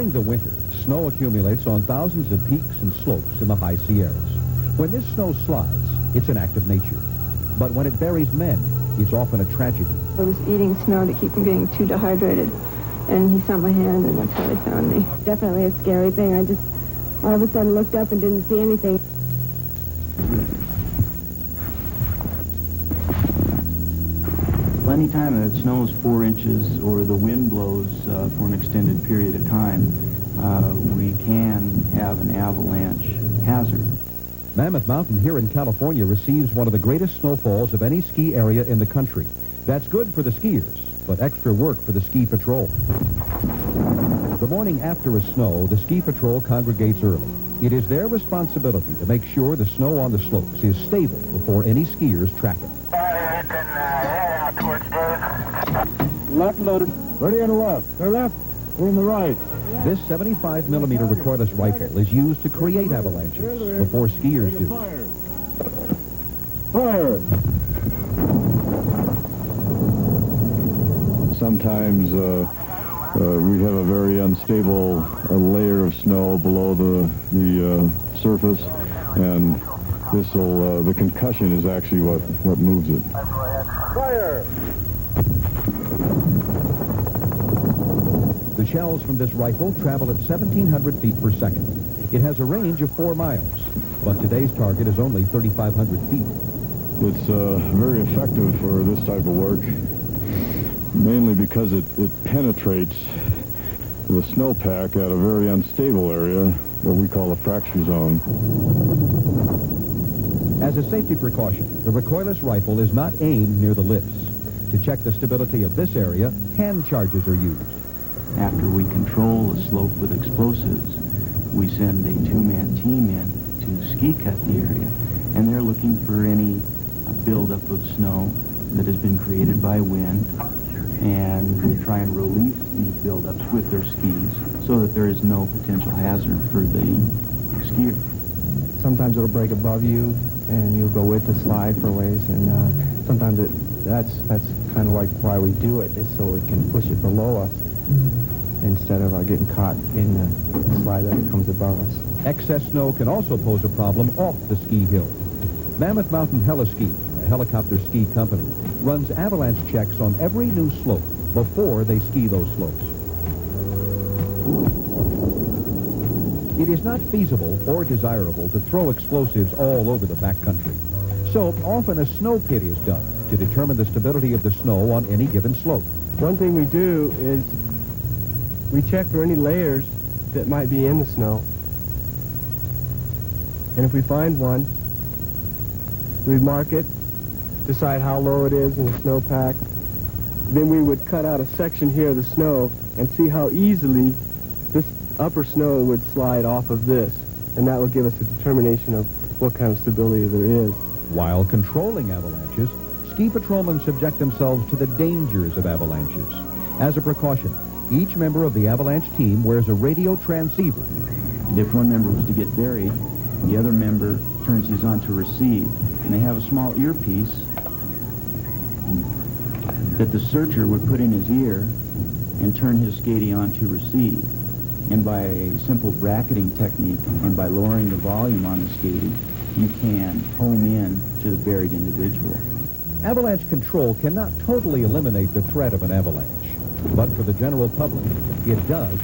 During the winter, snow accumulates on thousands of peaks and slopes in the high Sierras. When this snow slides, it's an act of nature. But when it buries men, it's often a tragedy. I was eating snow to keep from getting too dehydrated, and he saw my hand, and that's how they found me. Definitely a scary thing. I just all of a sudden looked up and didn't see anything. Anytime it snows 4 inches or the wind blows for an extended period of time, we can have an avalanche hazard. Mammoth Mountain here in California receives one of the greatest snowfalls of any ski area in the country. That's good for the skiers, but extra work for the ski patrol. The morning after a snow, the ski patrol congregates early. It is their responsibility to make sure the snow on the slopes is stable before any skiers track it. Left loaded. Ready on the left. They're left. We're on the right. This 75-millimeter recoilless rifle is used to create avalanches before skiers do. Fire! Sometimes we have a very unstable layer of snow below the surface, and the concussion is actually what moves it. Fire! The shells from this rifle travel at 1,700 feet per second. It has a range of 4 miles, but today's target is only 3,500 feet. It's very effective for this type of work, mainly because it penetrates the snowpack at a very unstable area, what we call a fracture zone. As a safety precaution, the recoilless rifle is not aimed near the lips. To check the stability of this area, hand charges are used. After we control a slope with explosives, we send a 2-man team in to ski cut the area, and they're looking for any buildup of snow that has been created by wind, and they try and release these buildups with their skis so that there is no potential hazard for the skier. Sometimes it'll break above you, and you'll go with the slide for ways, and sometimes that's kind of like why we do it, is so it can push it below us instead of getting caught in the slide that comes above us. Excess snow can also pose a problem off the ski hill. Mammoth Mountain Heliski, a helicopter ski company, runs avalanche checks on every new slope before they ski those slopes. It is not feasible or desirable to throw explosives all over the backcountry. So often a snow pit is done to determine the stability of the snow on any given slope. One thing we do is we check for any layers that might be in the snow. And if we find one, we mark it, decide how low it is in the snowpack. Then we would cut out a section here of the snow and see how easily this upper snow would slide off of this. And that would give us a determination of what kind of stability there is. While controlling avalanches, ski patrolmen subject themselves to the dangers of avalanches. As a precaution, each member of the avalanche team wears a radio transceiver. If one member was to get buried, the other member turns his on to receive, and they have a small earpiece that the searcher would put in his ear and turn his skatey on to receive. And by a simple bracketing technique and by lowering the volume on the skatey, you can home in to the buried individual. Avalanche control cannot totally eliminate the threat of an avalanche, but for the general public, it does